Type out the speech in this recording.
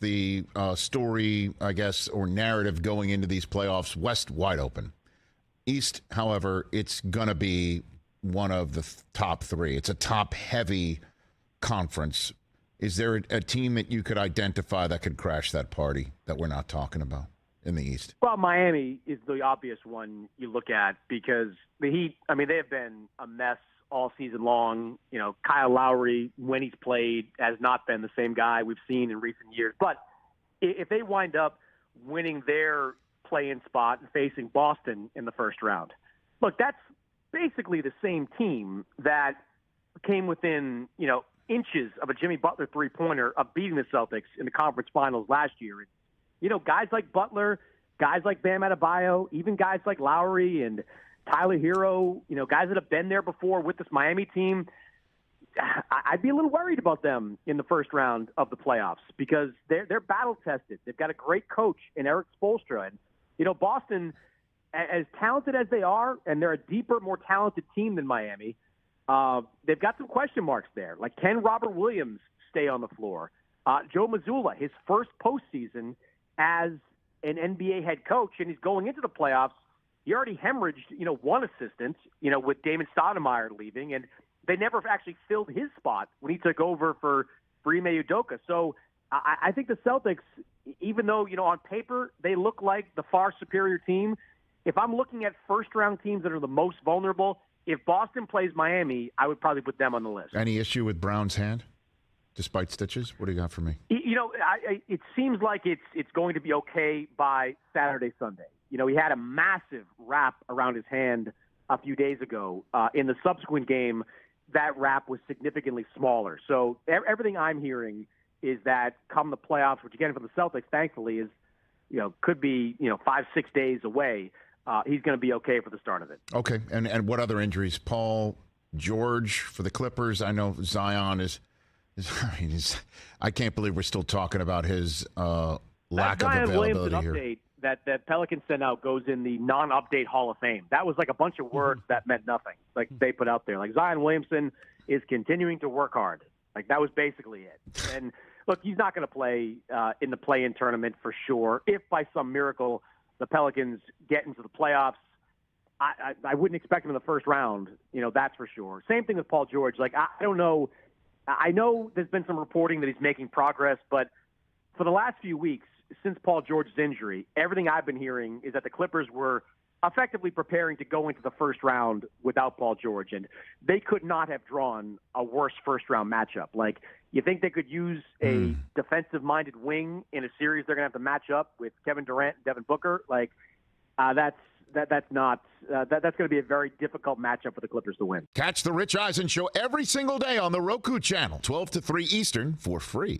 the story, I guess, or narrative going into these playoffs. West wide open. East, however, it's going to be one of the top three. It's a top-heavy conference. Is there a team that you could identify that could crash that party that we're not talking about in the East? Well, Miami is the obvious one you look at because the Heat, I mean, they have been a mess all season long. You know, Kyle Lowry, when he's played, has not been the same guy we've seen in recent years. But if they wind up winning their play-in spot and facing Boston in the first round, look, that's basically the same team that came within, inches of a Jimmy Butler three-pointer of beating the Celtics in the conference finals last year. Guys like Butler, guys like Bam Adebayo, even guys like Lowry and Tyler Hero, guys that have been there before with this Miami team, I'd be a little worried about them in the first round of the playoffs because they're battle-tested. They've got a great coach in Eric Spoelstra. And, Boston, as talented as they are, and they're a deeper, more talented team than Miami, they've got some question marks there. Like, can Robert Williams stay on the floor? Joe Mazzulla, his first postseason as an NBA head coach, and he's going into the playoffs. He already hemorrhaged, one assistant, with Damon Stoudemire leaving, and they never actually filled his spot when he took over for Ime Udoka. So I think the Celtics, even though, on paper they look like the far superior team, if I'm looking at first-round teams that are the most vulnerable, if Boston plays Miami, I would probably put them on the list. Any issue with Brown's hand, despite stitches? What do you got for me? It seems like it's going to be okay by Saturday, Sunday. He had a massive wrap around his hand a few days ago. In the subsequent game, that wrap was significantly smaller. So everything I'm hearing is that come the playoffs, which again for the Celtics, thankfully, is could be 5-6 days away. He's going to be okay for the start of it. Okay, and what other injuries? Paul George for the Clippers. I know Zion is I can't believe we're still talking about his lack of availability here. Update that Pelicans sent out goes in the non-update Hall of Fame. That was like a bunch of words that meant nothing. Like they put out there, like Zion Williamson is continuing to work hard. Like that was basically it. And look, he's not going to play in the play-in tournament for sure. If by some miracle the Pelicans get into the playoffs, I wouldn't expect him in the first round. That's for sure. Same thing with Paul George. Like I don't know. I know there's been some reporting that he's making progress, but for the last few weeks since Paul George's injury, everything I've been hearing is that the Clippers were effectively preparing to go into the first round without Paul George, and they could not have drawn a worse first-round matchup. Like, you think they could use a defensive-minded wing in a series they're going to have to match up with Kevin Durant and Devin Booker? Like, that's going to be a very difficult matchup for the Clippers to win. Catch the Rich Eisen Show every single day on the Roku channel, 12 to 3 Eastern, for free.